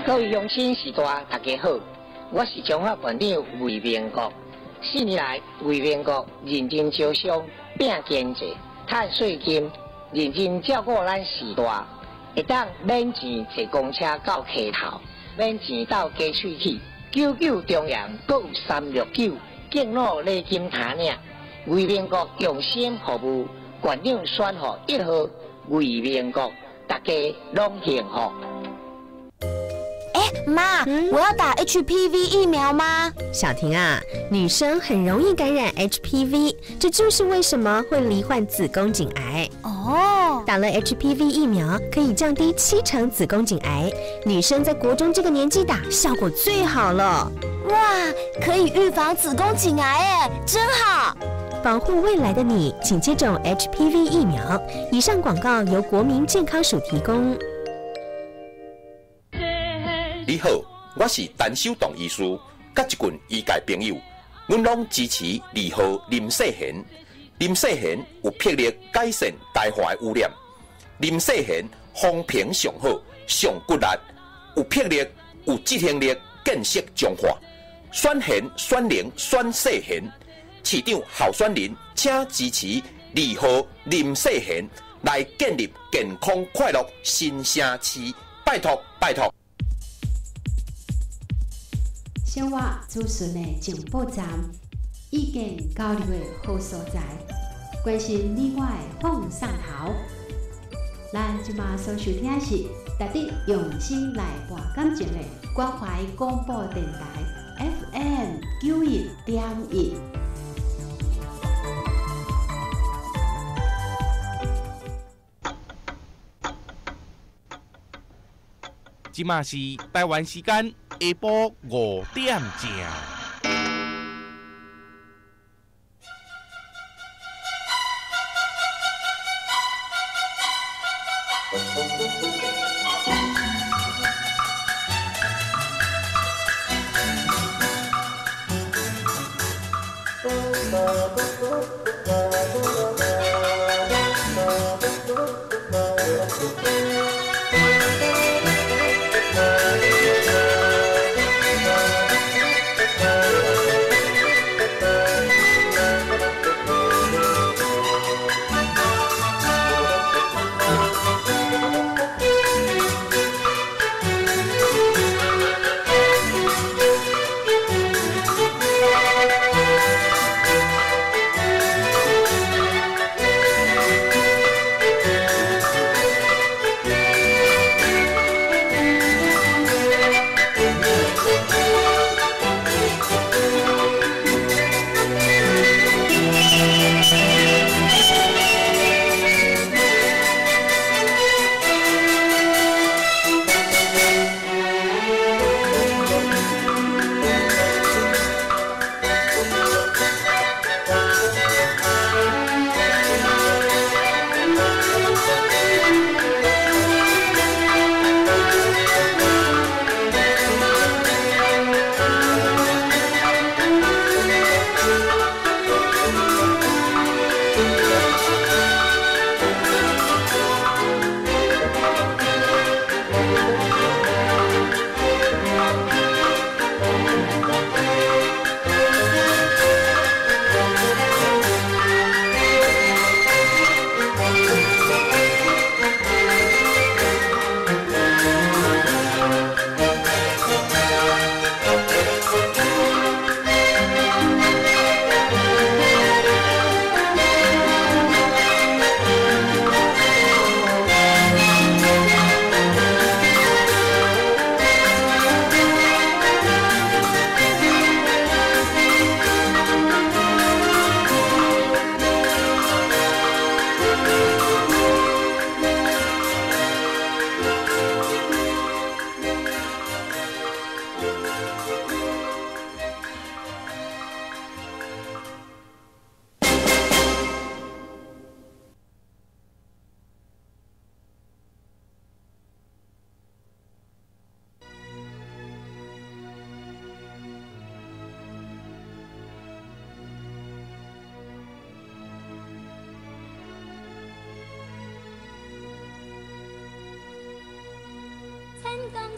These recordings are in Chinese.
各位乡亲士大，大家好，我是中华县长魏明国。4年来，魏明国认真招商，拼经济，赚税金，认真照顾咱士大，会当免钱坐公车到溪头，免钱到加喙齿，99中阳，阁有369，敬老礼金摊领。魏明国用心服务，县长选号1号魏明国，大家拢幸福。妈，我要打 HPV 疫苗吗？小婷啊，女生很容易感染 HPV， 这就是为什么会罹患子宫颈癌。哦，打了 HPV 疫苗可以降低70%子宫颈癌，女生在国中这个年纪打效果最好了。哇，可以预防子宫颈癌耶，真好！保护未来的你，请接种 HPV 疫苗。以上广告由国民健康署提供。你好，我是陈守栋医师，甲一群医界朋友，阮拢支持2号林世贤。林世贤有魄力改善台华的污染，林世贤风评上好，上骨力，有魄力，有执行力，建设中华。选贤、选能、选世贤，市长候选人，请支持2号林世贤来建立健康快乐新城市，拜托拜托。生活资讯的情报站，意见交流的好所在，关心你我的放上头。咱即马所收听的是值得用心来播感情的关怀广播电台 FM 91.1。即马是台湾时间下晡5点正。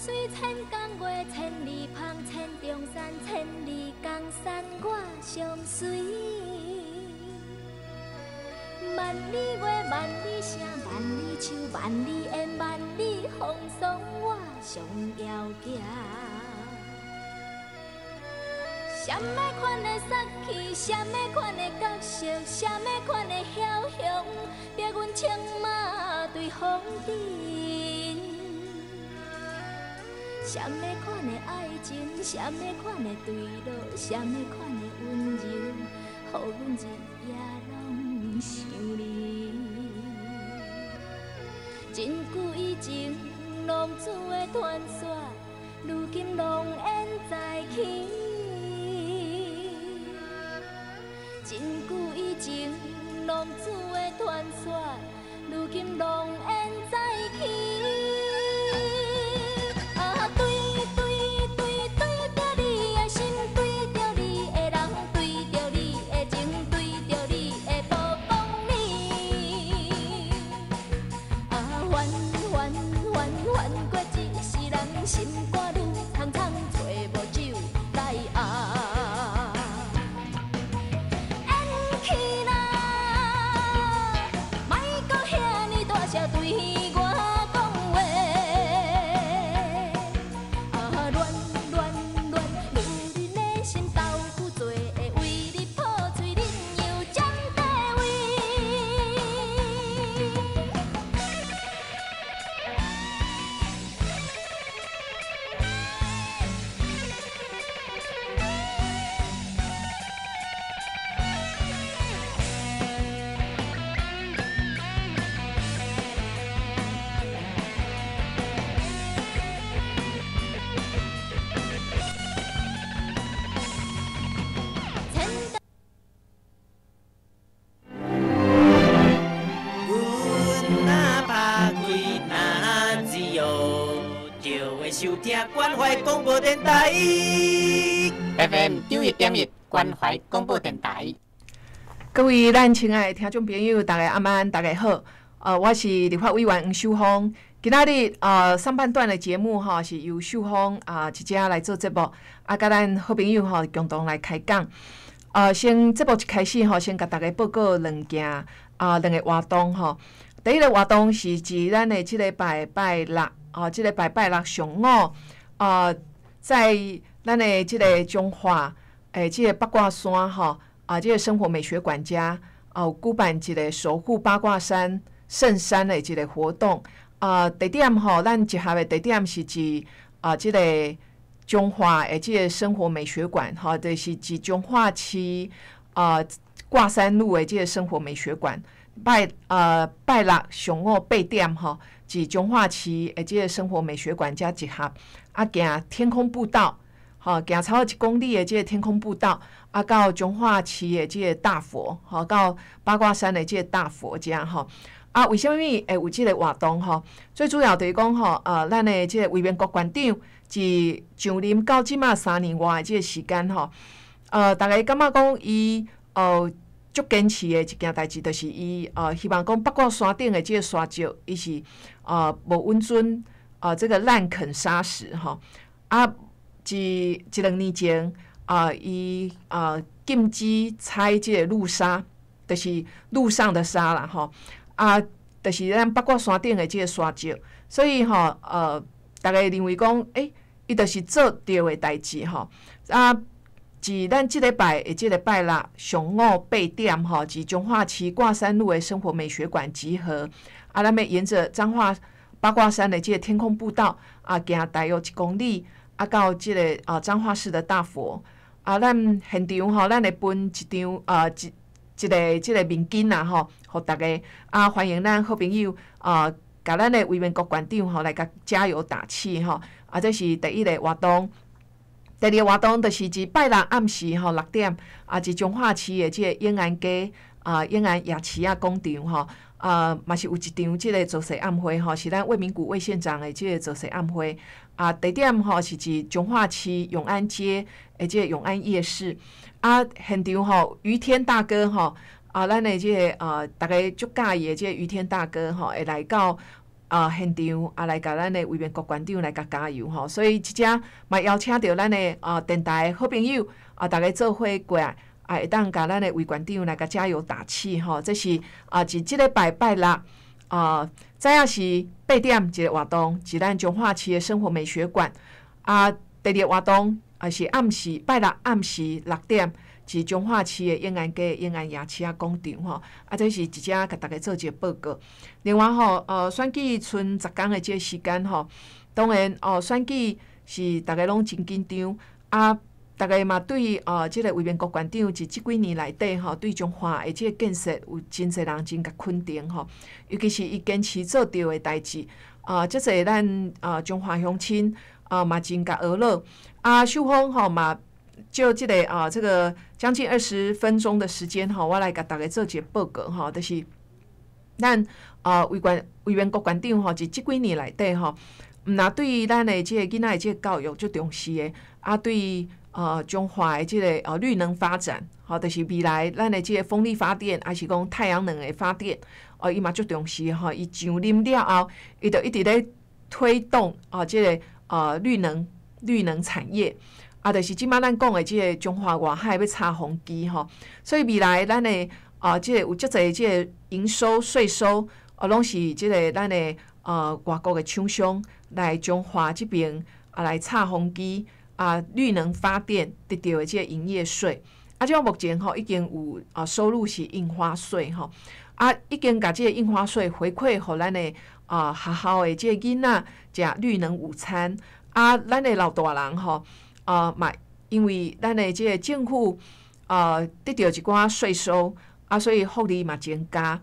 水千江月，千里芳，千重山，千里江山我相随。万里月，万里声，万里树，万里烟，万里风霜，我上遥行。什么款的杀气，什么款的角色，什么款的枭雄，逼阮青马对风尘。什么款的爱情，什么款的对路，什么款的温柔，予阮日夜拢想你。真久以前，浪子的传说，如今浓烟再起。真久以前，浪子的传说，如今浓烟再起。啊，对着你的心，对着你的人，对着你的情，对着你的无讲理。啊，冤过一世人，心肝愈苍苍，找无酒来压。对我讲话，啊，乱，女人的心豆腐做，会为你破碎，恁又占地位。收听关怀广播电台 FM 91.1关怀广播电台。各位咱亲爱的听众朋友，大家晚安，大家好。我是立法委员黄秀芳。今仔日上半段的节目是由秀芳一家来做节目，甲咱好朋友共同来开讲。先节目一开始先甲大家报告两件两个活动第一个活动是指咱的即个拜六。即个拜六上午，在咱的即个中华即个八卦山即个生活美学馆家有举办一个守护八卦山圣山的一个活动。地点咱集合的地点是指即个中华的即个生活美学馆就是指中华区挂山路的即个生活美学馆。拜六上午8点是中华区的即个生活美学馆家集合，行天空步道，行超过1公里的即个天空步道，到中华区的即个大佛，到八卦山的即个大佛家为什么会有即个活动最主要就是讲咱的即个卫生局馆长自上任到即马3年外的即个时间大家感觉讲伊足坚持的一件代志，就是伊希望讲八卦山顶的即个沙石，伊是无温存这个滥垦砂石自1-2年前伊禁止采即个陆沙，就是陆上的沙啦就是咱八卦山顶的即个沙石，所以大家认为讲伊就是做对的代志是咱即礼拜的即个拜六上午8点是中华区挂山路的生活美学馆集合咱要沿着彰化八卦山的即个天空步道行大约1公里到即个彰化市的大佛咱现场咱会分一张即个面巾互大家欢迎咱好朋友甲咱的卫生局馆长来甲加油打气这是第一个活动。第二个活动就是指拜六暗时6点是中华区的即个永安街永安夜市广场嘛是有一场即个造势暗会是咱魏明谷魏县长的即个造势暗会地点是指中华区永安街的即个永安夜市现场于天大哥咱的即个大家足介意的即个于天大哥会来到现场来甲咱的卫冕国馆长来甲加油吼，所以即只嘛邀请到咱的电台好朋友大家做伙过来会当甲咱的卫馆长来甲加油打气吼。这是伫即个拜六早仔是8点一个活动，是咱彰化市的生活美学馆第二个活动是拜六暗时6点。是彰化市的永安街永安夜市广场吼，这是一只甲大家做一个报告。另外吼，选举剩10天的这个时间吼，当然选举是大家拢真紧张大家嘛对这个卫冕国馆长是即几年内底吼，对彰化的这个建设有真侪人真甲肯定吼，尤其是伊坚持做对的代志即侪咱彰化乡亲嘛真甲学乐秀芳吼嘛。就这个将近20分钟的时间我来甲大家做一个报告就是咱卫冕国馆长是即几年内底毋若对咱的这个囡仔的这个教育最重视的对彰化的这个绿能发展就是未来咱的这个风力发电还是讲太阳能的发电伊嘛最重视伊上任了后伊就一直咧推动这个绿能产业就是即摆咱讲的即个彰化外海要插风机所以未来咱的即个有足侪即个营收税收拢是即个咱的外国的厂商来彰化即边来插风机绿能发电得到的即个营业税即目前已经有收入是印花税已经甲即个印花税回馈互咱的学校的即个囡仔食绿能午餐咱的老大人嘛，因为咱的这个政府得到一寡税收所以福利嘛增加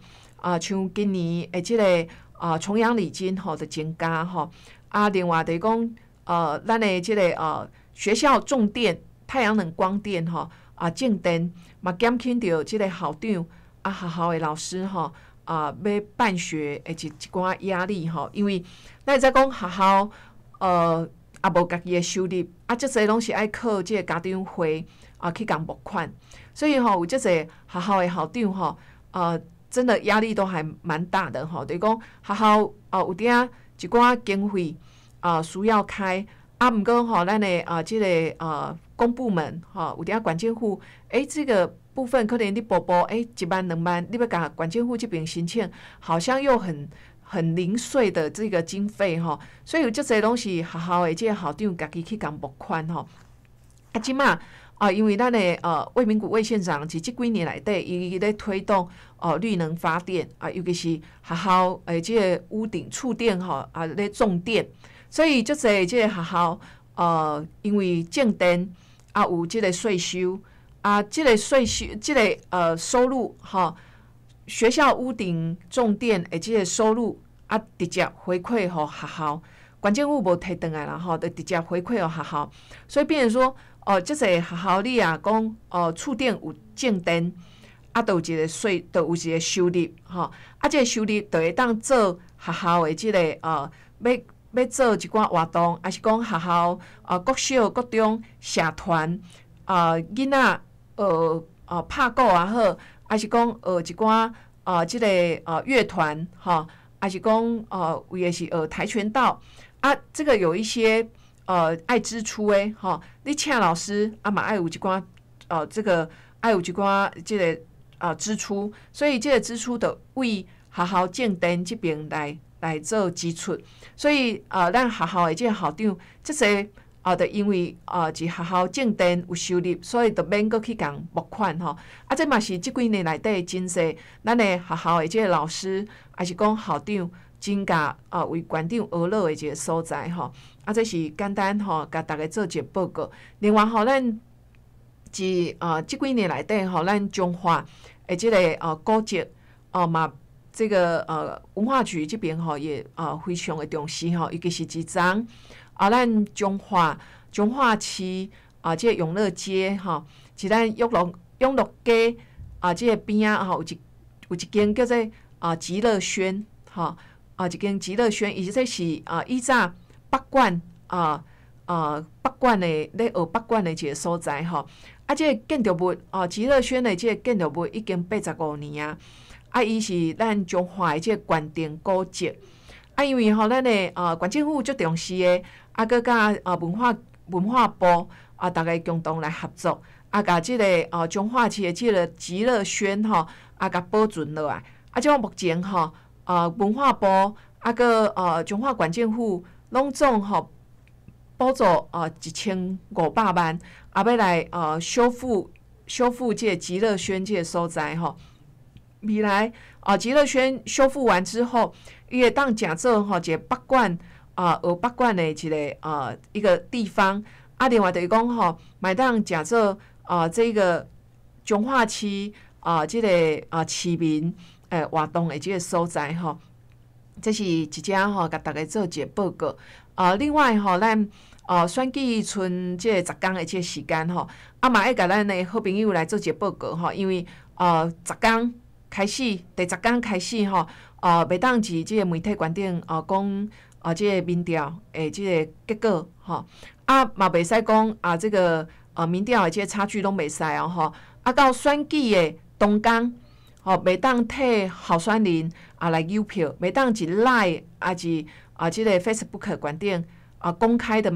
像今年的这个重阳礼金就增加另外就是讲咱的这个学校种电太阳能光电种电嘛减轻到这个校长学校的老师要办学的一寡压力因为咱会知讲学校无家己的收入即侪拢是爱靠即个家长会去共募款，所以有即侪学校的校长真的压力都还蛮大的就是讲学校有点一寡经费需要开毋过咱的即个公部门有点管监户这个部分可能你补1万2万，你要甲管监户这边申请，好像又很零碎的这个经费所以有这些拢是学校的这个校长家己去共募款即马因为咱的魏明谷魏县长是即几年内底伊咧推动绿能发电尤其是学校的这个屋顶触电咧种电，所以这些这个学校因为种电有这个税收这个税收这个收入学校屋顶种电的这个收入直接回馈给学校，管监户无摕回来啦就直接回馈给学校，所以变成说这个学校里讲触电有种电就有一个税，就有一个收入这个收入就会当做学校的这个要做一寡活动，还是讲学校国小国中社团囡仔拍鼓也好，还是讲一寡即个乐团还是讲有的是跆拳道这个有一些爱支出的你请老师嘛爱有一寡这个爱有一寡即个支出，所以这个支出就为学校种电这边来做支出，所以咱学校的这个校长这些就因为伫学校种电有收入，所以就免阁去共募款这嘛是即几年内底真侪咱的学校的这个老师，还是讲校长真甲为馆长学乐的一个所在这是简单甲大家做一个报告。另外咱是即几年内底咱彰化的这个古迹嘛，这个文化局这边也非常的重视尤其是即张咱彰化市这个永乐街是咱永乐街这个边有一间叫做极乐轩一间极乐轩，伊这是以早北管北管的咧学北管的一个所在这个建筑物极乐轩的这个建筑物已经85年伊是咱彰化的这个关键古迹因为咱的县政府足重视的，佮甲文化部大家共同来合作，甲即个彰化市的即个极乐轩甲保存落来。即目前文化部佮彰化县政府拢总补助1500万，要来修复即个极乐轩即个所在未来极乐轩修复完之后，伊会当成做一个北管学北管的一个地方。另外就是讲会当成做这个彰化市即个市民活动的即个所在这是一只甲大家做一个报告。另外咱选举剩即个10天的即个时间嘛爱甲咱的好朋友来做一个报告因为10天开始，第10天开始袂当伫即个媒体馆顶讲即个民调的即个结果嘛袂使讲这个民调的即个差距拢袂使到选举的当天袂当替候选人来邮票，袂当伫 LINE 是即个 Facebook 馆顶公开的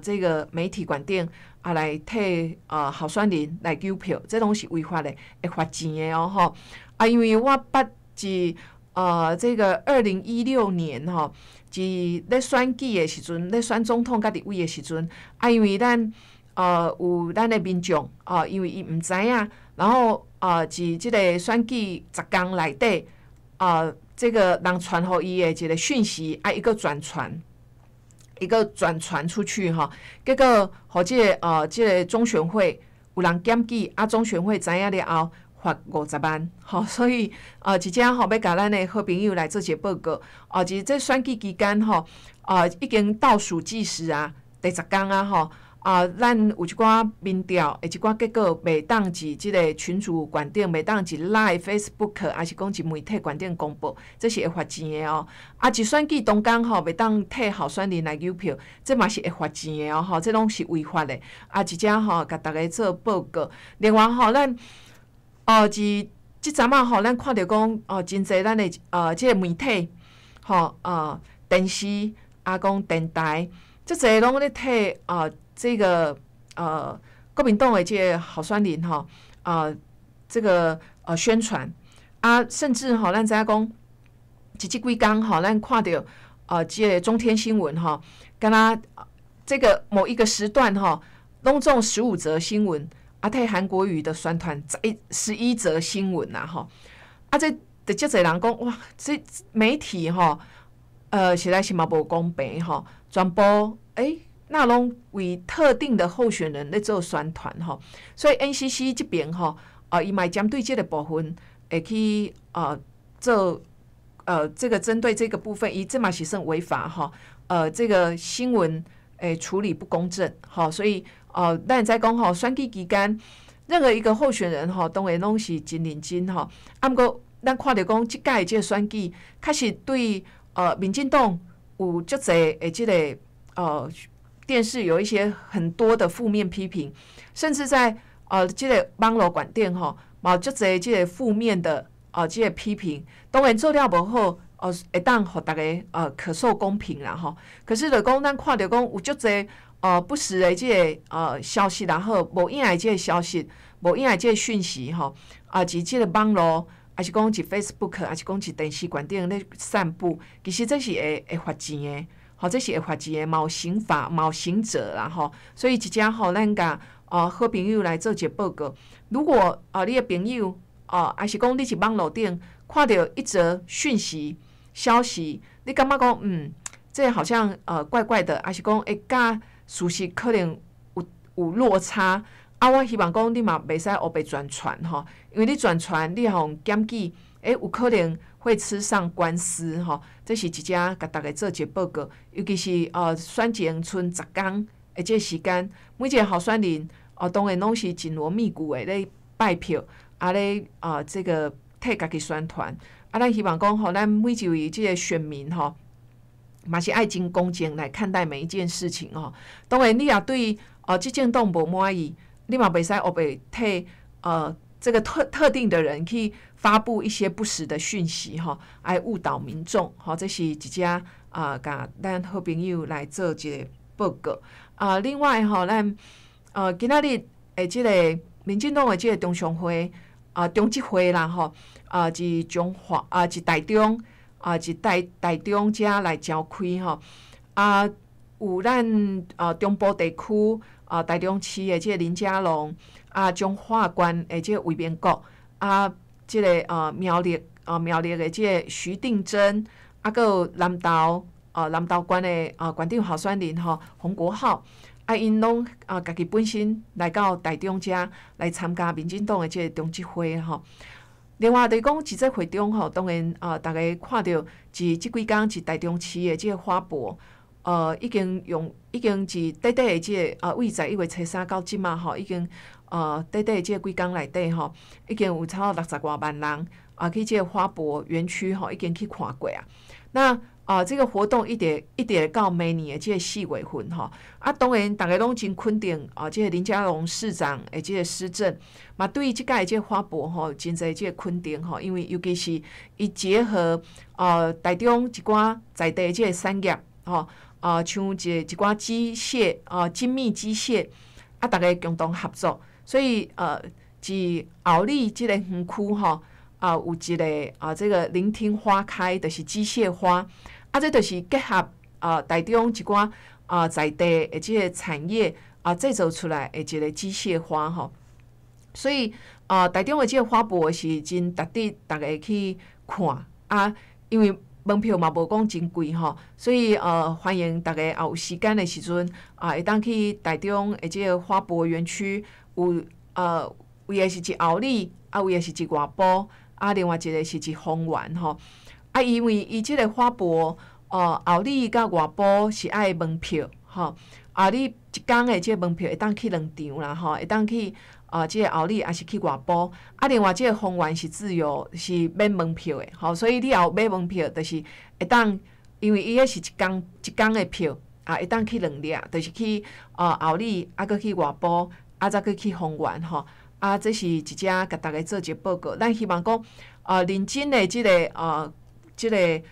这个媒体馆顶来替候选人来邮票，这拢是违法的，会罚钱的因为我捌是这个2016年是咧选举的时阵，咧选总统甲立委的时阵因为咱有咱的民众因为伊毋知影，然后是即个选举10天内底这个人传互伊的一个讯息一个转传出去结果互即个中选会有人检举中选会知影了后罚50万所以一只要甲咱的好朋友来做一个报告是这选举期间已经倒数计时第10天咱有一寡民调一寡结果袂当伫即个群组馆顶，袂当伫 LINE、Facebook 还是讲伫媒体馆顶公布，这是会罚钱的一选举当天袂当替候选人来邮票，这嘛是会罚钱的这拢是违法的一只甲大家做报告。另外咱即阵咱看到讲真侪咱的即个媒体电视讲电台，即侪拢咧替这个国民党的这个候选人这个宣传甚至咱知影讲即几天咱看到这个中天新闻敢若这个某一个时段拢总15则新闻替韩国瑜的宣传11则新闻这就足侪人讲哇，这媒体实在是嘛无公平全部那拢为特定的候选人咧做宣传所以 NCC 这边伊嘛针对这个部分会去做这个针对这个部分，伊这嘛是算违法这个新闻处理不公正所以咱在讲选举期间，任何一个候选人当然拢是真认真不过咱看到讲即届这个选举，确实对民进党有足侪的这个电视有一些很多的负面批评，甚至在这个网络馆顶嘛有足侪这个负面的这个批评，当然做了无好会当互大家可受公平啦可是就讲咱看到讲有足侪不实的这个消息然后无影的这个消息，无影的这个讯息是这个网络还是讲是 Facebook 还是讲是电视馆顶咧散布，其实这是会罚钱的。这是会罚钱的，嘛有刑法，嘛有刑责啦所以一只咱甲好朋友来做一个报告。如果你的朋友还是讲你是网络顶看到一则讯息消息，你感觉讲这好像怪怪的，还是讲甲事实可能有落差我希望讲你嘛袂使黑白转传因为你转传你互检举有可能会吃上官司这是一只甲大家做一个报告，尤其是选前剩10天的这个时间，每一个候选人当然拢是紧锣密鼓的咧拜票咧这个替家己宣传咱希望讲咱每一位这个选民嘛是爱真公正来看待每一件事情当然你也对执政党无满意，你嘛袂使黑白替这个特定的人去发布一些不实的讯息哈，来误导民众哈，这是一家甲咱好朋友来做一个报告另外哈，咱今仔日即个民进党的即个中常会中执会啦吼是中华是台中是台中遮来召开吼有咱中部地区台中市的即个林佳龙中华县的即个卫冕国即个苗栗的即个徐定珍还有南投县的县长候选人吼洪国浩因拢家己本身来到台中遮来参加民进党的即个中执会吼。另外就是讲，伫这会中吼，当然大家看到即几工是台中市的即个花博已经是短的即个为11月初3到即嘛吼，已经短的即个几工内底吼，已经有超过60多万人去即个花博园区吼，已经去看过那这个活动一直到明年的即个4月份吼当然大家拢真肯定即个林佳龙市长的即个施政嘛，对于即届即个花博吼真侪即个肯定吼，因为尤其是伊结合台中一寡在地即个产业吼像一寡机械精密机械大家共同合作，所以是后里即个园区吼有一个这个聆听花开，就是机械花这就是结合台中一寡在地的即个产业制造出来的一个机械花吼，所以台中的即个花博是真值得大家去看因为门票嘛无讲真贵吼，所以欢迎大家有时间的时阵会当去台中的即个花博园区，有有的是一后里有的是一外埔另外一个是一丰原吼因为伊即个花博后里甲外埔是爱门票吼你一工的即个门票会当去2场啦吼，会当去即个后里也是去外埔另外即个丰原是自由是免门票的吼，所以你后买门票就是会当，因为伊迄是一工的票会当去2粒，就是去后里搁去外埔再搁去丰原吼这是一只甲大家做一个报告，咱希望讲认真的即个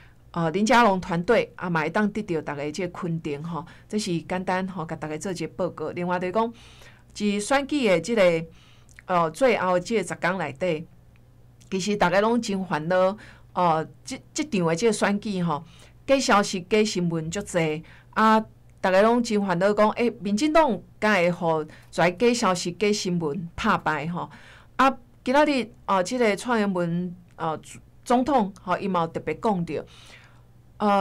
林佳龙团队嘛会当得到大家即个肯定吼，这是简单吼，甲大家做一个报告。另外就是讲，伫选举的即个最后的即个10天内底，其实大家拢真烦恼即场的即个选举吼，假消息、假新闻足济大家拢真烦恼讲，民进党敢会互跩假消息、假新闻拍败吼今仔日即个蔡英文总统伊嘛有特别讲着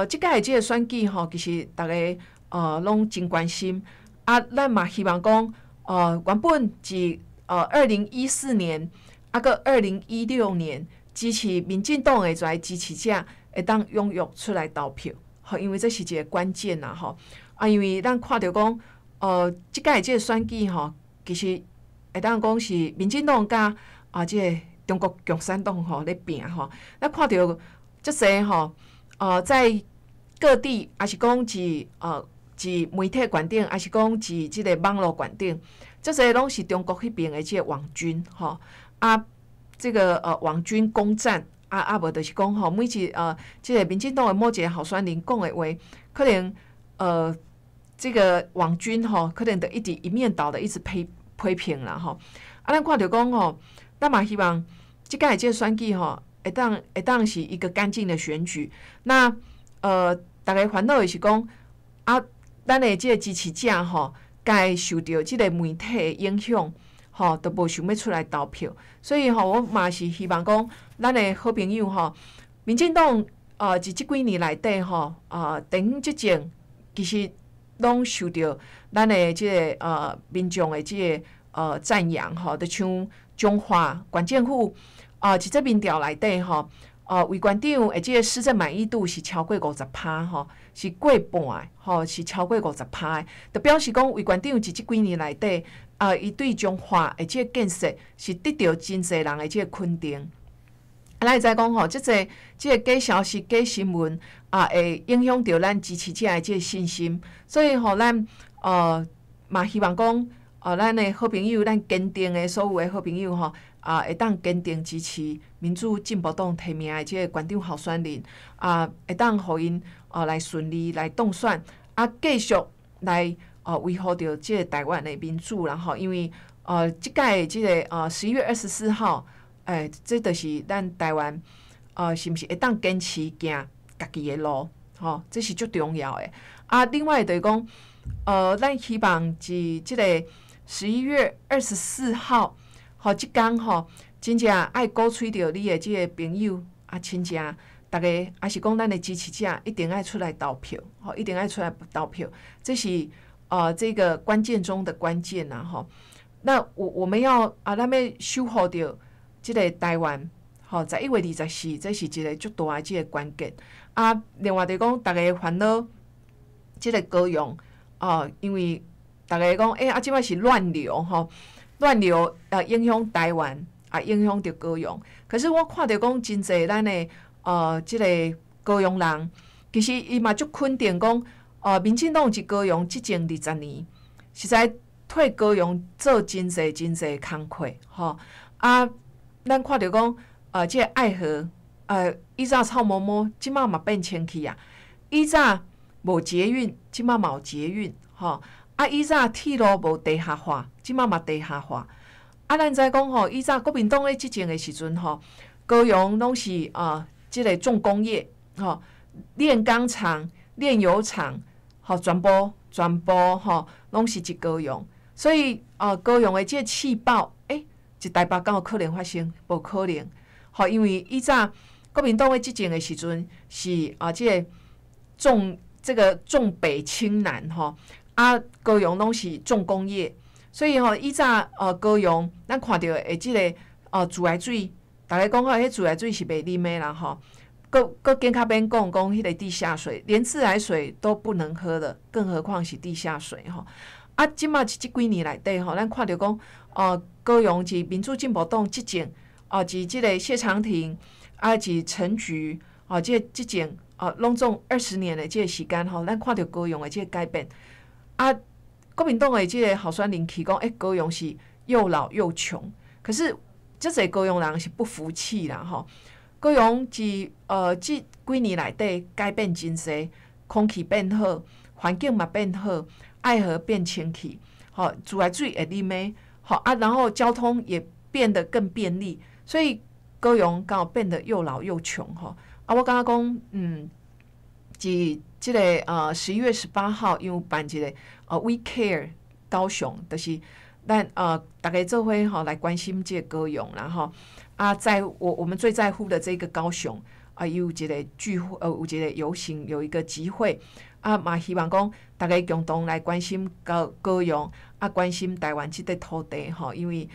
即届的即个选举其实大家拢真关心咱嘛希望讲原本是2014年个2016年支持民进党的跩支持者会当踊跃出来投票因为这是一个关键因为咱看到讲即届的即个选举其实会当讲是民进党甲即个中国共产党咧拼咱看到足侪在各地，也是讲是媒体观点，也是讲是即个网络观点，足侪拢是中国迄边的即个网军这个网军攻占无就是讲每一即个民进党的某一个候选人讲的话，可能这个网军可能就一直一面倒的一直批评啦咱看到讲咱嘛希望即届即个选举会当是一个干净的选举。那大家烦恼的是讲咱的即个支持者该受到即个媒体的影响都无想要出来投票，所以我嘛是希望讲咱的好朋友民进党伫即几年内底长即前其实拢受到咱的即个民众的即个赞扬就像中华县政府伫这民调内底为县长的即个施政满意度是超过50%是过半是超过50%就表示讲为县长伫即几年内底伊对中华的即个建设是得到真侪人的即个肯定。咱会知讲即个假消息、假新闻会影响到咱支持者的即个信心，所以咱嘛希望讲咱的好朋友，咱坚定的所有的好朋友吼，会当坚定支持民主进步党提名的即个县长候选人，会当互因来顺利来当选，继续来维护着即个台湾的民主啦吼，因为即届即个11月24号，这就是咱台湾是毋是会当坚持行家己的路，吼，这是足重要的。另外就是讲，咱希望是即个11月24号，吼，即天吼，真正爱鼓吹着你的即个朋友亲戚，大家也是讲咱的支持者，一定爱出来投票，吼，一定爱出来投票，这是这个关键中的关键呐，吼。那我们要咱要守护着即个台湾，吼，11月24，这是一个足大的即个关键。另外就讲，大家烦恼即个高雄，因为大家讲，即摆是乱流吼，乱流影响台湾，影响着高雄。可是我看着讲，真侪咱的即个高雄人，其实伊嘛足肯定讲，民进党是高雄执政20年，实在替高雄做真侪工课，吼。咱看着讲，即个爱河，以前臭毛毛，即马嘛变清气啊。以前无捷运，即马嘛有捷运，吼。以前铁路无地下化，即马嘛地下化。咱知讲吼，以前国民党咧执政的时阵吼，高雄拢是即个重工业，吼，炼钢厂、炼油厂，吼，全部吼，拢是一高雄。所以高雄的即个气爆，一台北敢有可能发生？无可能，吼，因为以前国民党咧执政的时阵是即个重北轻南，吼。高雄拢是重工业，所以以前高雄咱看到的即个自来水，大家讲迄自来水是袂啉的啦吼。更较免讲迄个地下水，连自来水都不能喝的，更何况是地下水吼。即马即几年内底吼，咱看到讲高雄是民主进步党执政，是即个谢长廷是陈菊即个执政拢总20年的即个时间吼，咱看到高雄的即个改变。国民党的即个候选人提讲，高雄是又老又穷，可是这侪高雄人是不服气啦吼。高雄是即几年内底改变真侪，空气变好，环境嘛变好，爱河变清气，吼，自来水会啉的，好然后交通也变得更便利，所以高雄刚好变得又老又穷吼。我感觉讲，是即个11月18号，因为办一个We Care 高雄，就是咱大家做伙吼来关心这个高雄啦吼。在我们最在乎的这个高雄有一个聚会，有一个游行，有一个集会嘛，希望讲大家共同来关心高雄关心台湾这块土地吼，因为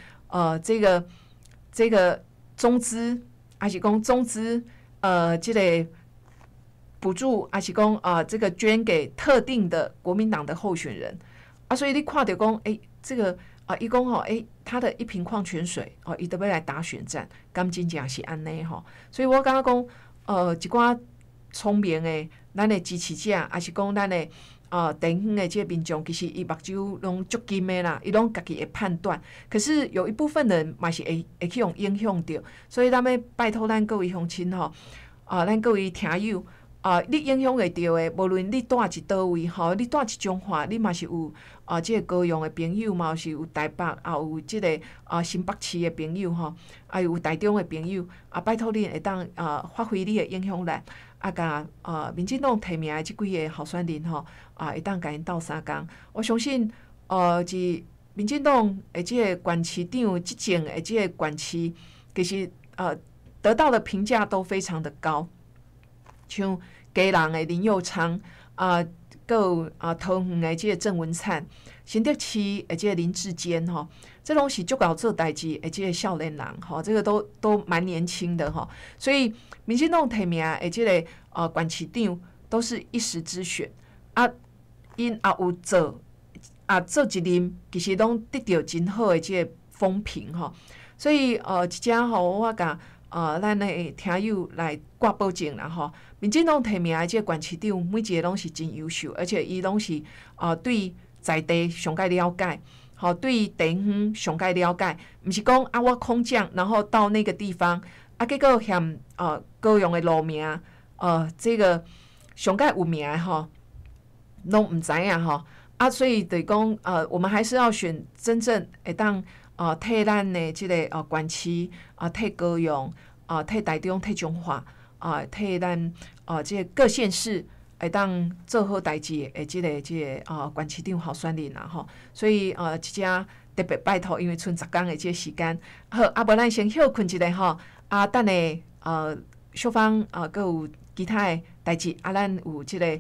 这个中资还是讲中资这个补助，还是讲这个捐给特定的国民党的候选人所以你看到讲这个伊讲吼他的一瓶矿泉水伊都要来打选战，敢真正是安尼吼。所以我感觉讲一寡聪明的咱的支持者，还是讲咱的地方的这个民众，其实伊目睭拢足金的啦，伊拢家己会判断。可是有一部分人嘛是会去用影响到，所以咱要拜托咱各位乡亲吼，咱各位听友。你影响会到的，无论你住一倒位吼，你住一中华，你嘛是有即个高雄的朋友嘛，是有台北有即个新北市的朋友吼，有台中的朋友拜托你会当发挥你的影响力，甲民进党提名的即几个候选人吼，会当甲因斗相共。我相信是民进党的即个县市长执政的即个县市，其实得到的评价都非常的高。像基隆的林右昌还有桃园的这个郑文灿，新竹市的这个林志坚吼，这拢是足够做代志的这个少年人吼，这个都蛮年轻的吼，所以民进党提名的这个县市长都是一时之选因也有做一任，其实拢得到真好的这个风评吼，所以即只吼我甲咱的听友来挂保证啦吼，民进党提名的这个县市长每一个拢是真优秀，而且伊拢是对在地上界了解，对地方上界了解，毋是讲啊我空降，然后到那个地方啊，结果嫌高雄的路名这个上界有名的拢毋知影啊，所以就是讲我们还是要选真正会当替咱的即个县市替高雄替台中替中华替咱即个各县市会当做好代志的即个县市长候选人啦所以即只特别拜托，因为剩10天的即个时间，好无咱先休困一下等下小芳佮有其他的代志咱有即个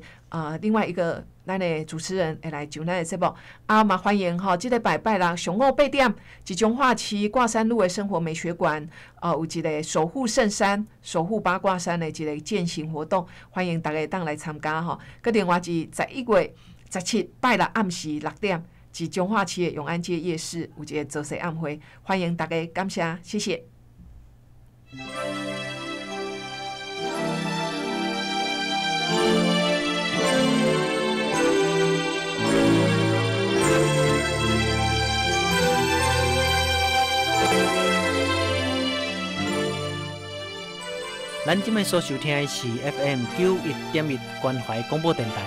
另外一个咱的主持人会来上咱的节目嘛欢迎即个拜六上午8点，集中化区挂山路的生活美学馆有一个守护圣山、守护八卦山的一个践行活动，欢迎大家当来参加佮另外是11月17拜六暗时6点，集中化区的永安街夜市有一个造势暗会，欢迎大家，感谢，谢谢。咱今麦所收听的是 FM 91.1关怀广播电台，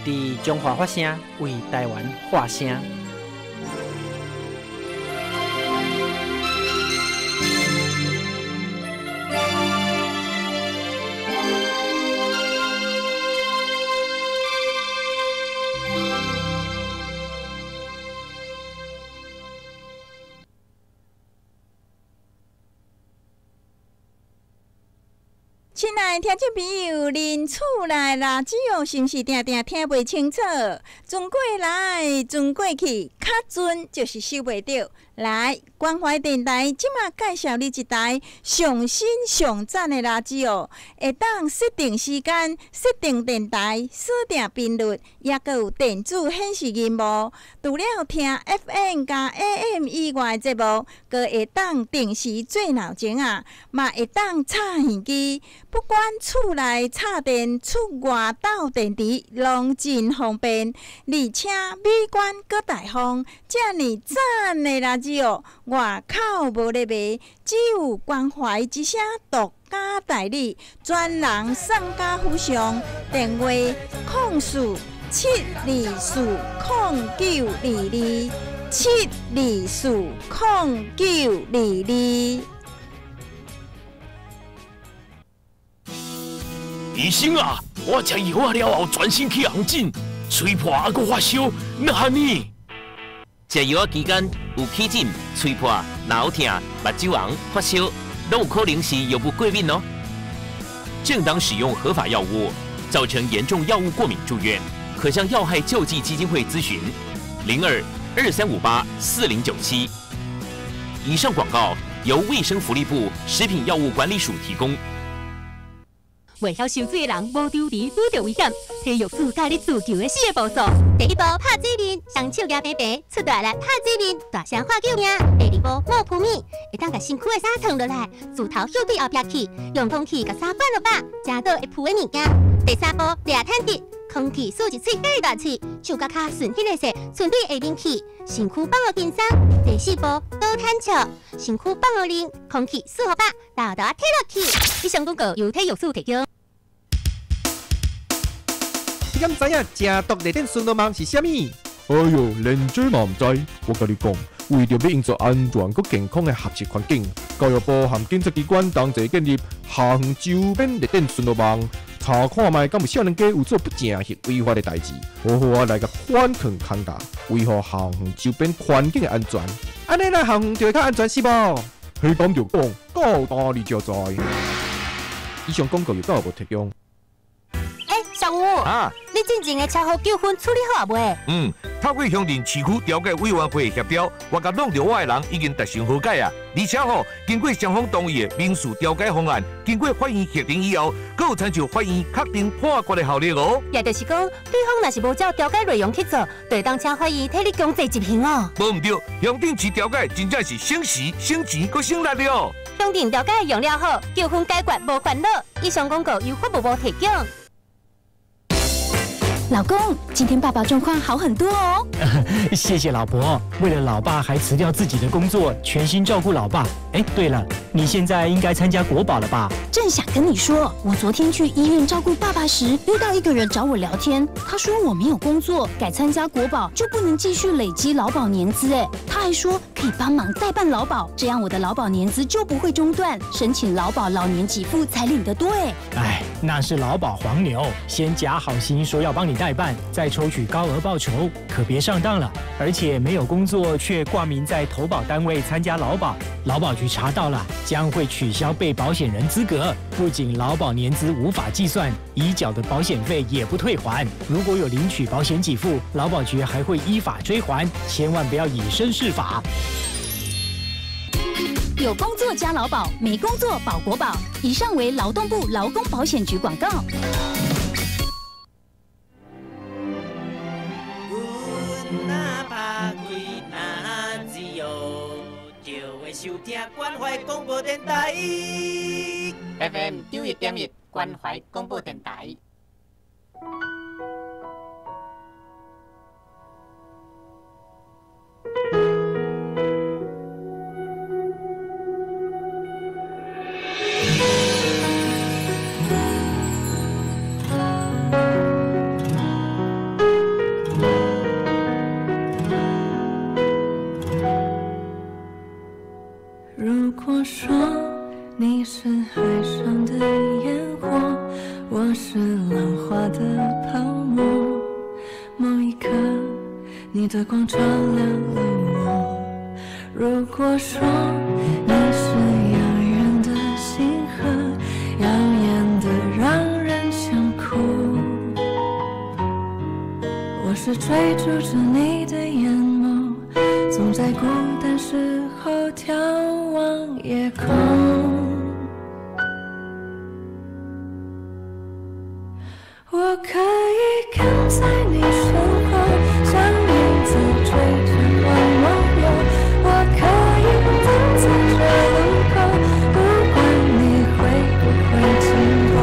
伫中华发声，为台湾发声。亲爱的听众朋友，恁厝内垃圾是毋是定定听袂清楚？船过来，船过去，卡船就是收袂到。来，关怀电台即马介绍你一台上新上赞的垃圾会当设定时间、设定电台、锁定频率，也阁有电子显示荧幕。除了听 FM 加 AM 以外的节目，阁会当定时做闹钟嘛会当插耳机。不管厝内插电、厝外斗电池，拢真方便，而且美观阁大方，遮尔赞的垃圾外口无咧卖，只有关怀一声独家代理，专人送家扶上，电话04-724-0922，724-0922。医生啊，我食药啊了后，全身起红疹，吹破还佫发烧，哪安尼？食药啊期间有起疹、吹破、脑痛、目睭红、发烧，都有可能是药物过敏哦。正当使用合法药物，造成严重药物过敏住院，可向药害救济基金会咨询，02-2358-4097。以上广告由卫生福利部食品药物管理署提供。袂晓游水的人，无丢离，拄着危险。体育署教你自救的4个步骤：第一步，拍水面，双手举平平，出大力拍水面，大声喊救命。第二步，摸扑面，会当把身躯的衫脱落来，自头向对后壁去，用空气把衫翻落把，夹到会扑的物件。第三步，抓坦克，空气数一嘴介大嘴，手甲脚顺起来势，顺对下面去，身躯放落紧张。第四步，倒坦笑，身躯放落零，空气数好把，大大踢落去。以上广告由体育署提供。你敢知影正毒热电顺路网是啥物？哎呦，连这嘛唔知。我甲你讲，为着要营造安全佮健康的学习环境，教育部和警察机关同齐建立下园周边热电顺路网，查看卖敢有少年家有做不正行违法的代志，好好来个反抗抗打，维护下园周边环境的安全。安尼咱下园就会较安全是无？迄讲就讲，到哪里就知。以上广告由教育部提供。小吴啊，你之前的车祸纠纷处理好啊未？透过乡镇市区调解委员会协调，我甲弄着我的人已经达成和解啊。而且经过双方同意的民事调解方案，经过法院协定以后，阁有参照法院确定判决的效力哦。也就是讲，对方若是无照调解内容去做，就会当请法院替你强制执行哦。无唔对，乡镇市调解真正是省时、省钱、阁省力的哦。乡镇调解用了好，纠纷解决无烦恼。以上广告由法务部提供。老公，今天爸爸状况好很多哦。谢谢老婆，为了老爸还辞掉自己的工作，全心照顾老爸。哎，对了，你现在应该参加国保了吧？正想跟你说，我昨天去医院照顾爸爸时，遇到一个人找我聊天，他说我没有工作，改参加国保就不能继续累积劳保年资。哎，他还说可以帮忙代办劳保，这样我的劳保年资就不会中断，申请劳保老年给付才领得多。哎，那是劳保黄牛，先假好心说要帮你代办，再抽取高额报酬，可别上当了。而且没有工作却挂名在投保单位参加劳保，劳保局查到了，将会取消被保险人资格。不仅劳保年资无法计算，已缴的保险费也不退还。如果有领取保险给付，劳保局还会依法追还，千万不要以身试法。有工作加劳保，没工作保国保。以上为劳动部劳工保险局广告。收听关怀广播电台 FM 91.1关怀广播电台。如果说你是海上的烟火，我是浪花的泡沫，某一刻你的光照亮了我。如果说你是遥远的星河，耀眼的让人想哭，我是追逐着你的眼眸，总在孤单时候眺望夜空。我可以跟在你身后，像影子追着光梦游。我可以等在这路口，不管你会不会经过。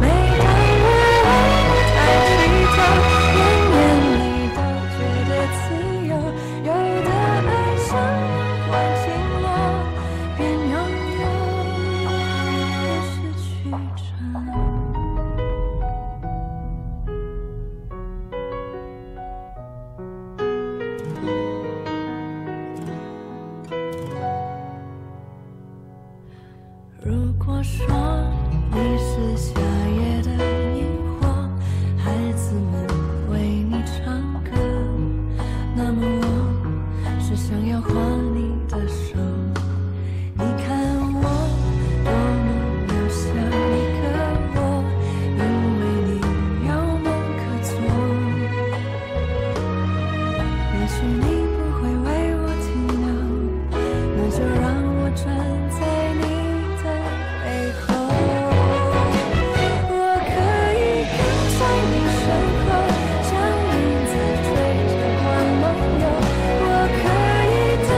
每当我为你抬起头，眼里都觉得自由。有的爱像阳光倾落，边拥有边失去着。如果说你是夏夜的萤火，孩子们为你唱歌，那么我是想要握你的手。你看我多么渺小一个我，因为你有梦可做。也许你不会为我停留，那就让我站在你背后。我可以跟在你身后，像影子追着光梦游。我可以等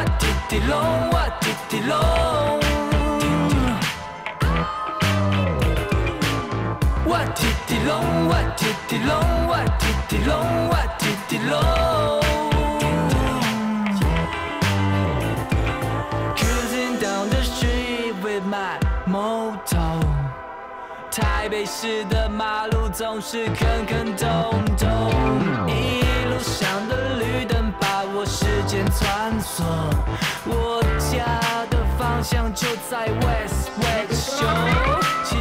我滴滴龙，我滴滴龙。我滴滴龙，我滴滴龙，我滴滴龙，我滴滴龙。Cruising down the street with my moto。台北市的马路总是坑坑洞洞，一路上的绿灯把我时间穿梭。我家的方向就在 West Show， 骑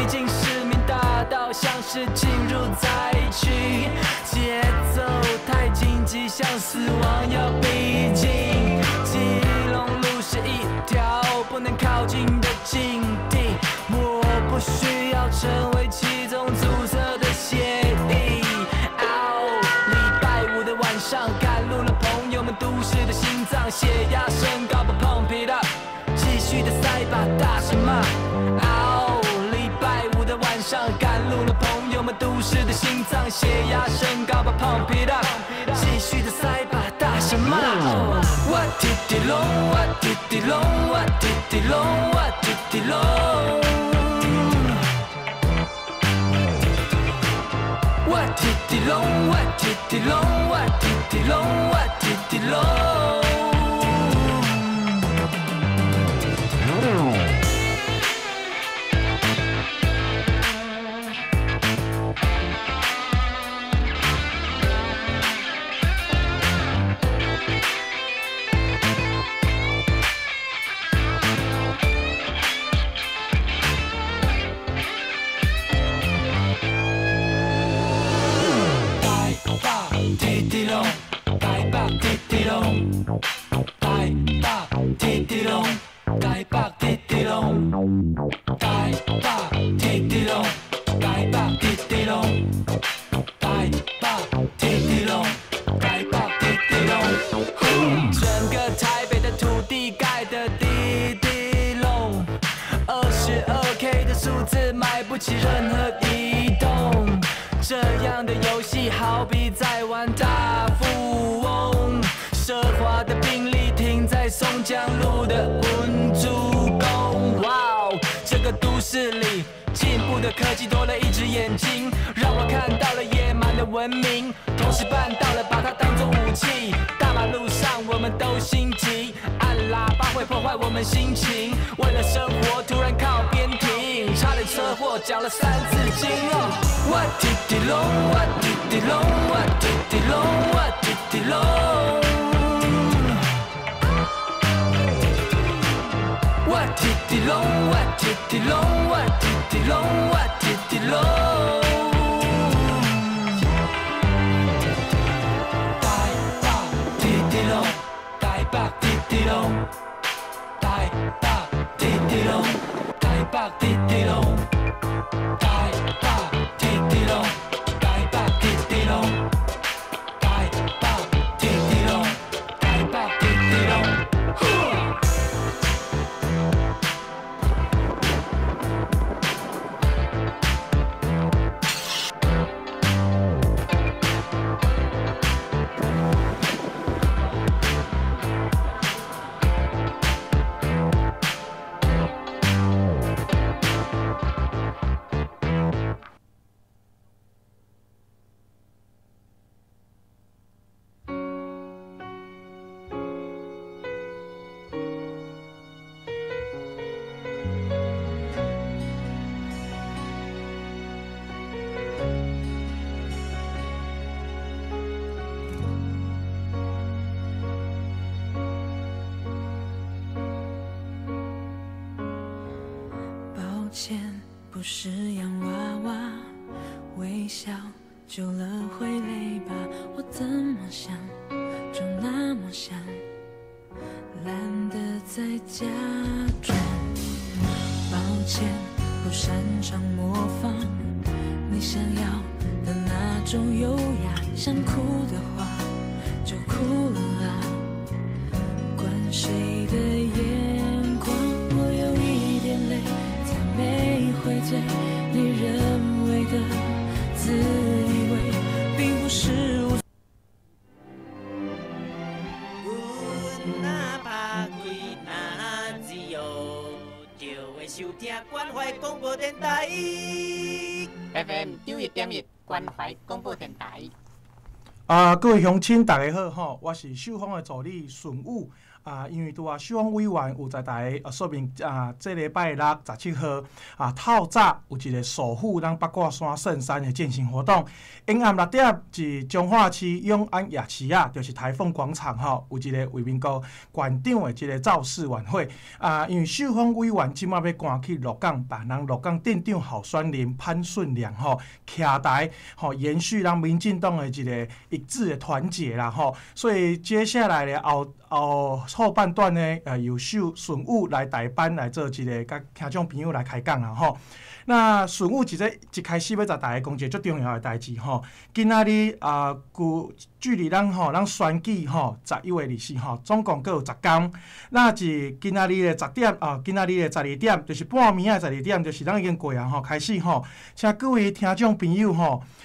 进市民大道，像是进入灾区，节奏太紧急，像死亡要逼近。基隆路是一条不能靠近的禁地，我不需要成为其中阻塞的协议。礼拜五的晚上赶路了朋友们，都市的心脏，血压升高吧 pump it up， 继续的塞把大声骂。礼拜五的晚上赶路了朋友们，都市的心脏，血压升高吧 pump it up， 继续的塞把大声骂。我滴滴龙，我滴滴龙，我滴滴龙，我滴滴龙。我滴滴龙，我滴滴龙，我滴滴龙，我滴滴龙。滴滴龙，台北滴滴龙，台北滴滴龙，台北滴滴龙，台北滴滴龙，台北滴滴龙，台北滴滴龙，台北滴滴龙。整个台北的土地盖的滴滴龙，22K 的数字买不起任何一栋。这样的游戏好比在玩大富翁，奢华的宾利停在松江路的文珠宫。哇哦，这个都市里进步的科技多了一只眼睛，让我看到了野蛮的文明，同时办到了把它当作武器。大马路上我们都心急，按喇叭会破坏我们心情，为了生活突然靠边停，差点车祸缴了3次金哦。我滴滴龙，我滴滴龙，我滴滴龙，我滴滴龙。我滴滴龙，我滴滴龙，我滴滴龙，我滴滴龙。台北滴滴龙，台北滴滴龙，台北滴滴龙，台北滴滴龙，台北滴滴龙，台北滴滴龙，台北滴滴龙，台北滴滴龙。不是洋娃娃，微笑久了会累吧？我怎么想就那么想，懒得再假装。抱歉，不擅长模仿你想要的那种优雅，想哭的话就哭了啊。管谁的眼光，我有一点累。没会醉，你认为的自以为，并不是我。哪怕收听关怀广播电台 FM 91.1关怀广播电台。各位乡亲，大家好吼，我是秀芳的助理顺武。因为拄啊，秀芳委员有在台说明这礼拜六17号透早有一个守护咱八卦山圣山的践行活动，下暗6点至彰化市永安夜市就是台风广场吼，有一个为民国馆长的一个造势晚会因为秀芳委员即马要赶去鹿港办咱鹿港镇长候选人潘顺良吼徛台延续咱民进党的一个一致的团结啦吼，所以接下来的后半段呢，由顺武来代班来做一个，甲听众朋友来开讲啦吼。那顺武一开始要甲大家讲一个最重要的代志吼。今仔日距离咱选举11月24号，总共各有10天。那是今仔日的10点今仔日的12点，就是半暝的12点，就是咱已经过开始请各位听众朋友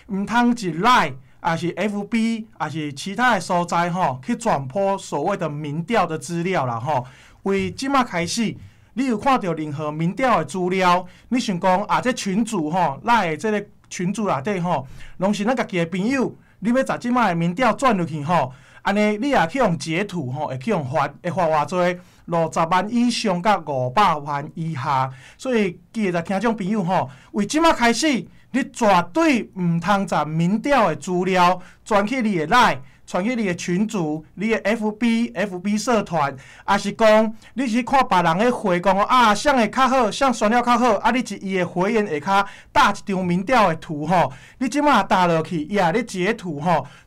唔通一来。也是 FB， 也是其他的所在去转播所谓的民调的资料啦为即马开始，你有看到任何民调的资料，你想讲这群组来的这个群组内底拢是咱家己的朋友，你要把即马的民调转落去安尼你也去用截图会去用发偌济？50万以上甲500万以下，所以记得听众朋友为即马开始。你绝对唔通把民调的资料传去你的LINE，传去你的群组、你的 FB 社团，也是讲你是看别人咧回讲谁会较好，谁选了较好，你伊的回应下骹搭一张民调的图你即马搭落去，你截图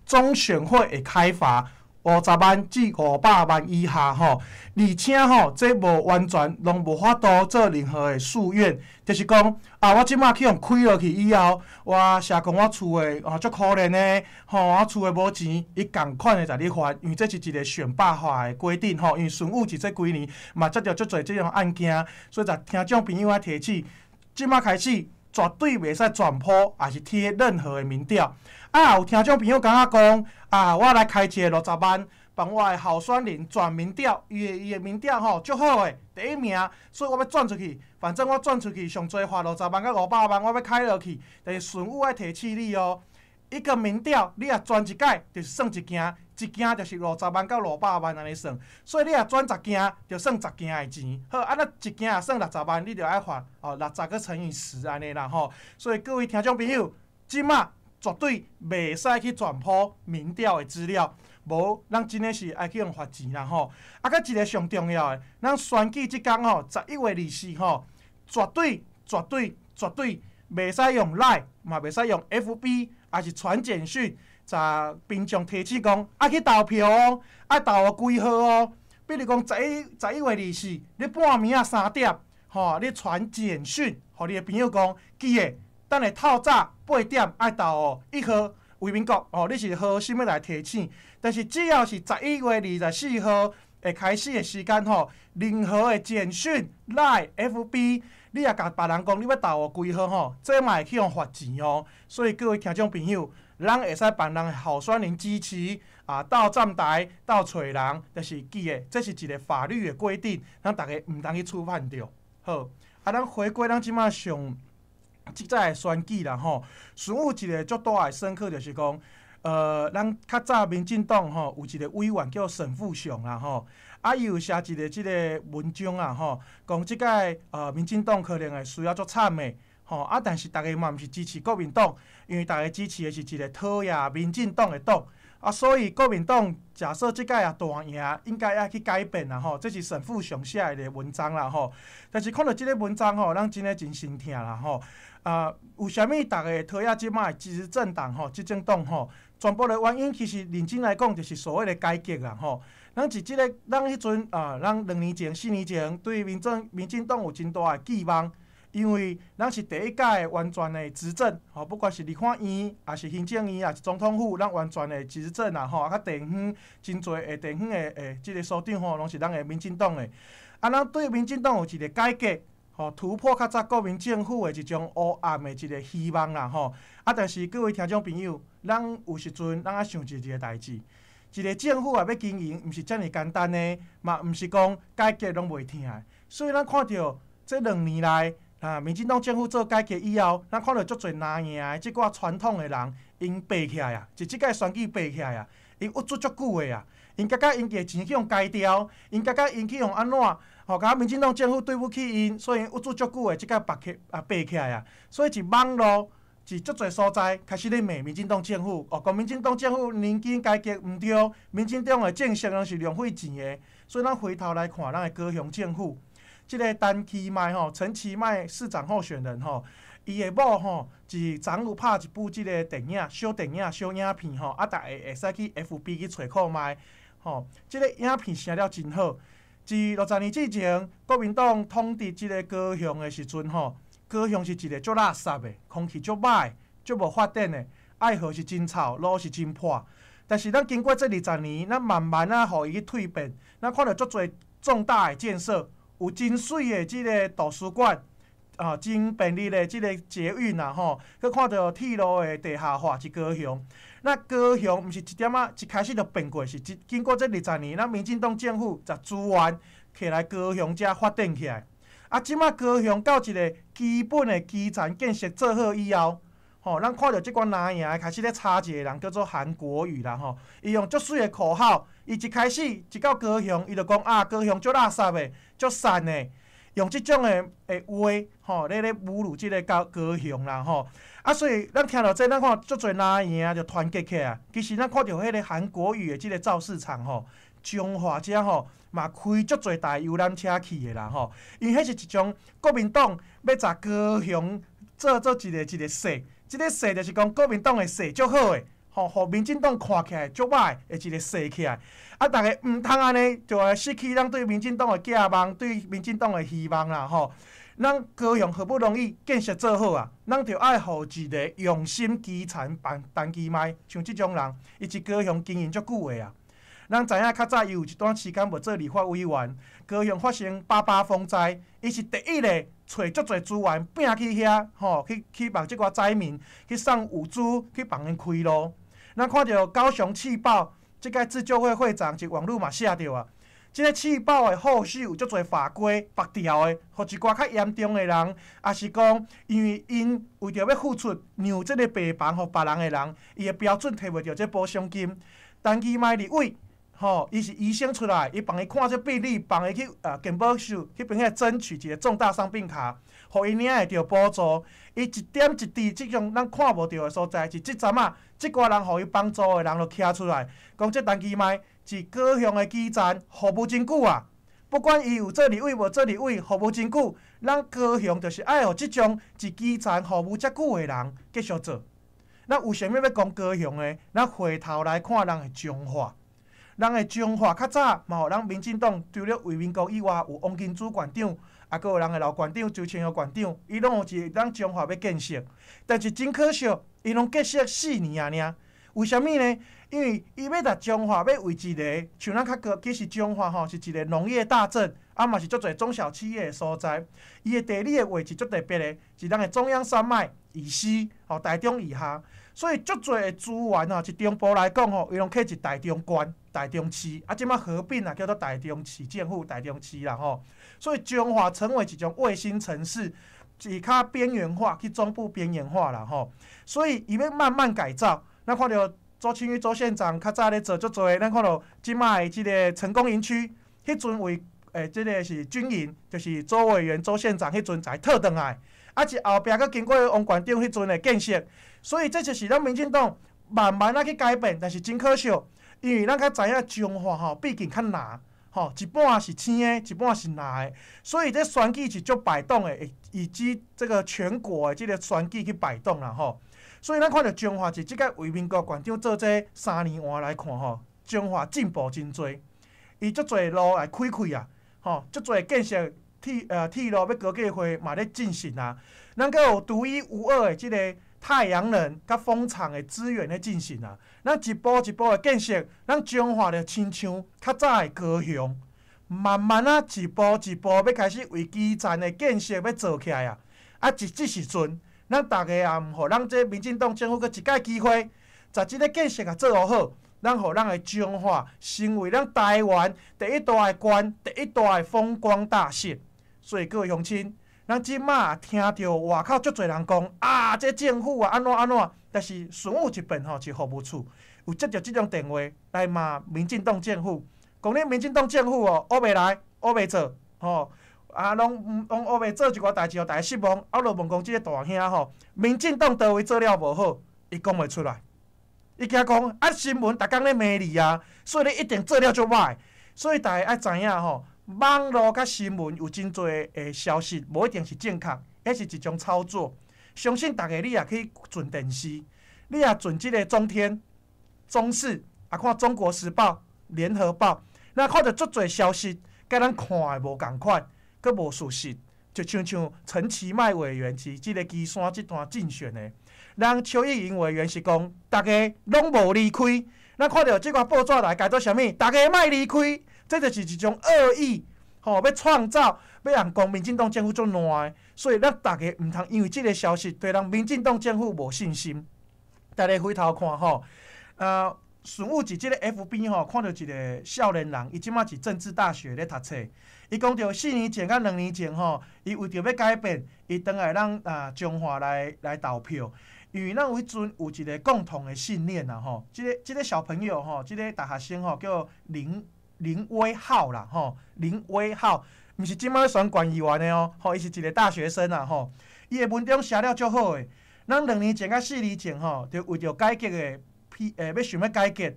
中选会会开罚50万至500万以下而且这无完全拢无法度做任何的诉愿，就是讲我即马去用开落去以后，我社讲我厝的足可怜的我厝的无钱，伊共款的在你发，因为这是一个选罢法的规定因为顺武是这几年嘛接到足侪这种案件，所以在听众朋友提起，即马开始绝对袂使转播，也是贴任何的民调。有听众朋友感觉讲我来开一个60万，帮我的候选人转民调，伊的民调足好的，第一名，所以我要转出去。反正我转出去上最花60万到500万，我要开落去。但是顺武爱提醒你一个民调你转一届，就是算一件，一件就是60万到500万安尼算。所以你转10件，就算10件的钱。好，那一件也算60万，你就爱发60个乘以10安尼啦所以各位听众朋友，即马绝对袂使去转播民调的资料，无咱真的是爱去用罚钱啦甲一个上重要的，咱选举即天11月24绝对袂使用 LINE， 嘛袂使用 FB， 也是传简讯，甲民众提醒讲去投票爱投几号比如讲11月24，你半暝3点你传简讯，互你的朋友讲记的。等下透早8点爱投1号为民国你是号什么来提醒？但是只要是11月24号会开始的时间任何的简讯、LINE、FB， 你也甲别人讲你要投几号这嘛会去用罚钱所以各位听众朋友，咱会使帮人候选人支持到站台、到找人，就是记的，这是一个法律的规定，咱大家唔通去触犯着。好，咱回归咱即马上。即在的选举啦顺武一个足大的深刻就是讲，咱较早民进党有一个委员叫沈富雄啦伊有写一个即个文章讲即届民进党可能会需要足惨的但是大家嘛毋是支持国民党，因为大家支持的是一个讨厌民进党的党所以国民党假设即届大赢，应该要去改变啦这是沈富雄写的文章啦但是看到即个文章咱真的真心疼啦为虾米大家讨厌即摆支持政党执政党全部的原因其实认真来讲就是所谓的改革啦咱是即个咱迄阵咱2年前、4年前对民进党有真大的寄望。因为咱是第一届的完全的执政，不管是立法院，也是行政院，也是总统府，咱完全的执政甲地方真侪的地方的即个首长拢是咱的民进党的。咱对民进党有一个改革，突破较早国民政府的一种黑暗的一个希望啦但是各位听众朋友，咱有时阵咱爱想一个代志，一个政府要经营，毋是遮尔简单的，嘛毋是讲改革拢袂听的。所以咱看到这2年来民进党政府做改革以后，咱看到足侪拿赢的即寡传统的人，因爬起来啊，就即届选举爬起来啊，因郁足足久的啊，因感觉因摕钱去用改掉，因感觉因去用安怎？甲民进党政府对不起因，所以郁足足久的即届爬起来啊，所以是网络。是足侪所在开始咧骂民进党政府，讲民进党政府年金改革毋对，民进党的政策拢是浪费钱的。所以咱回头来看，咱的高雄政府，即个陈其迈陈其迈市长候选人伊的某是昨有拍一部即个电影、小电影、小影片大家会使去 FB 去找看卖即个影片成了真好。自60年之前，国民党统治即个高雄的时阵高雄是一个足垃圾的，空气足歹，足无发展的，爱河是真臭，路是真破。但是咱经过这20年，咱慢慢互伊去蜕变，咱看到足侪重大的建设，有真水的即个图书馆，真便利的即个捷运佮看到铁路的地下化是高雄。那高雄毋是一点一开始就变过，是经过这20年，咱民进党政府把资源摕来高雄遮发展起来。即马高雄到一个基本的基层建设做好以后，咱看到即款拿赢开始咧插一个人叫做韩国瑜啦伊用足水的口号，伊一开始一到高雄，伊就讲高雄足垃圾的、足散的，用即种的话咧侮辱即个高雄啦所以咱听到这，咱看足侪拿赢就团结起来。其实咱看到迄个韩国瑜的即个造市场中华遮嘛开足侪台游览车去的啦因为迄是一种国民党要把高雄做一个势，即个势就是讲国民党的势足好的，互民进党看起来足歹的一个势起来。大家毋通安尼就会失去咱对民进党的寄望，对民进党的希望啦咱高雄好不容易建设做好啊，咱就爱互一个用心基层陈其迈，像即种人，伊是高雄经营足久的啊。咱知影较早伊有一段时间无做立法委员，高雄发生88风灾，伊是第一个找足侪资源拼去遐去帮即寡灾民去送物资，去帮因开路。咱看到高雄气爆，即个自救会会长一网络嘛写着啊。即个气爆的后续有足侪法规拔掉的，互一寡较严重的人，也是讲因为因为着要付出让即个病房互别人的人，伊的标准摕袂着即补偿金。陈其迈立委伊是医生出来，伊帮伊看这病例，帮伊去健保署去帮伊争取一个重大伤病卡，互伊领会着补助。伊一点一滴即种咱看无着的所在，是即阵即寡人互伊帮助的人就徛出来，讲这陈其迈是高雄的基层，服务真久啊。不管伊有做立委无做立委，服务真久，咱高雄就是爱互即种一基层服务遮久的人继续做。咱有啥物要讲高雄的？咱回头来看咱的彰化。咱的彰化较早嘛，互咱民进党除了为民国以外，有王金珠县长，还有咱的老县长周清耀县长，伊拢有一个咱彰化要建设，但是真可惜，伊拢建设4年啊尔。为虾米呢？因为伊要甲彰化要为一个，像咱其实彰化是一个农业大镇，嘛是足侪中小企业的所在。伊的地理的位置足特别的，是咱的中央山脉以西，台中以下。所以足侪的资源一中部来讲伊拢起一台中县、台中市，即摆合并叫做台中市政府、台中市啦所以彰化成为一种卫星城市，是较边缘化，去中部边缘化啦所以伊要慢慢改造。咱看到周清玉周县长较早咧做足侪，咱看到即摆即个成功营区，迄阵为即个是军营，就是周委员、周县长迄阵才退转来。是后壁佮经过王县长迄阵的建设，所以这就是咱民进党慢慢去改变，但是真可惜，因为咱较知影彰化毕竟较难，一半是青的，一半是蓝的，所以这选举是足摆动的，以及这个全国的这个选举去摆动啦所以咱看到彰化是即个为民国县长做这3年换来看彰化进步真多，伊足侪路来开啊，足侪建设。铁路要高架化嘛咧进行啊，咱阁有独一无二的即个太阳能甲风场的资源咧进行啊，咱一步一步的建设，咱彰化就亲像较早的高雄，慢慢一步一步要开始为基站的建设要做起来啊！即时阵，咱大家也毋互咱这民进党政府阁一届机会，把即个建设也做好，咱互咱的彰化成为咱台湾第一大的县、第一大的风光大县。所以各位乡亲，咱即马听到外口足侪人讲啊，这政府啊安怎，但是顺有一边吼是服务处有接到即种电话来骂民进党政府，讲恁民进党政府哦，学袂来，学袂做，吼啊，拢学袂做一寡代志，互大家失望。啊，就问讲即个大兄吼，民进党倒位做了无好，伊讲袂出来。伊惊讲啊，新闻逐工咧骂你啊，所以你一定做了足歹。所以大家爱知影吼，网络甲新闻有真侪诶消息，无一定是正确，迄是一种操作。相信大家你也去转电视，你也转即个中天、中视，啊看中国时报、联合报，咱看到足侪消息，甲咱看诶无共款，佮无事实。就像陈其迈委员是即个基山即段竞选诶。咱邱意莹委员是讲，大家拢无离开。咱看到即个报纸来改做啥物？大家莫离开，这就是一种恶意，要创造，要让讲民进党政府做烂的。所以咱大家毋通因为即个消息对咱民进党政府无信心。大家回头看顺有伫即个 FB 看到一个少年人，伊即马是政治大学咧读册。伊讲着4年前甲2年前伊为着要改变，伊倒来咱中华来投票。因为咱有迄阵有一个共同的信念即个小朋友即个大学生叫林威浩啦林威浩，毋是即摆选县议员的伊是一个大学生伊的文章写了足好诶。咱2年前甲4年前就为着改革的要想要改革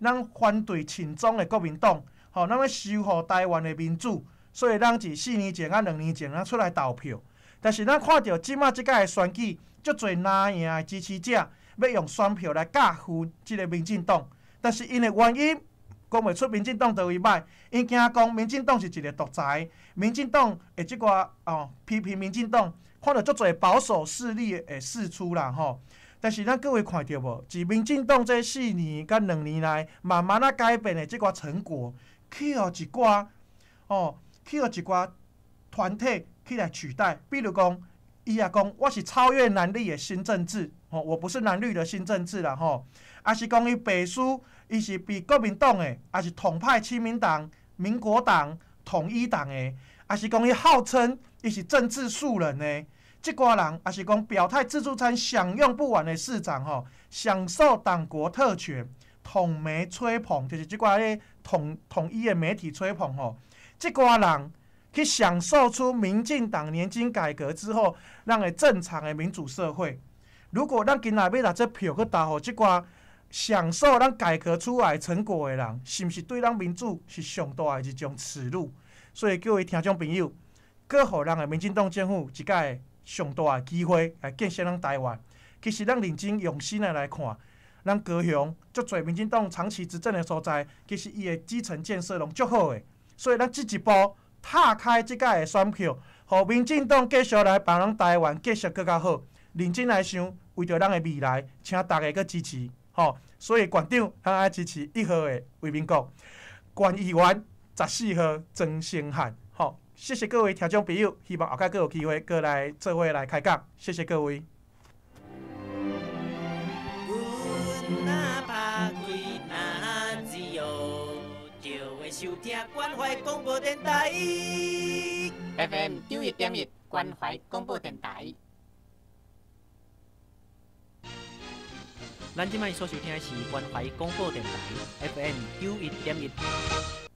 咱反对亲中的国民党咱要守护台湾的民主，所以咱伫4年前甲2年前咱出来投票。但是咱看到即摆即届的选举，足侪拿赢的支持者要用选票来教训即个民进党，但是因的原因讲袂出民进党倒位歹，因惊讲民进党是一个独裁，民进党的即寡批评民进党，看到足侪保守势力会释出啦但是咱各位看到无？自民进党这4年甲2年来慢慢改变的即寡成果，去互一寡团体去来取代，比如讲，伊也讲我是超越蓝绿的新政治，我不是蓝绿的新政治啦啊是讲伊背书，伊是比国民党的，啊是统派亲民党、民国党、统一党的，啊是讲伊号称伊是政治素人的，即寡人也是讲表态自助餐享用不完的市长享受党国特权，统媒吹捧，就是即寡咧统一的媒体吹捧即寡人。去享受出民进党年金改革之后，咱的正常的民主社会。如果咱今仔要拿这票去投互即寡享受咱改革出来成果的人，是毋是对咱民主是上大的一种耻辱？所以各位听众朋友，搁互咱的民进党政府一届上大的机会来建设咱台湾。其实咱认真用心的来看，咱高雄足侪民进党长期执政的所在，其实伊的基层建设拢足好的。所以咱这一步。踏开即届的选票，互民进党继续来帮咱台湾继续更较好，认真来想，为着咱的未来，请大家去支持所以县长咱爱支持1号的魏明国，县议员14号曾星汉谢谢各位听众朋友，希望后摆更有机会过来做伙来开讲，谢谢各位。收听关怀广播电台 FM 91.1关怀广播电台。咱即摆所收听的是关怀广播电台 FM 91.1。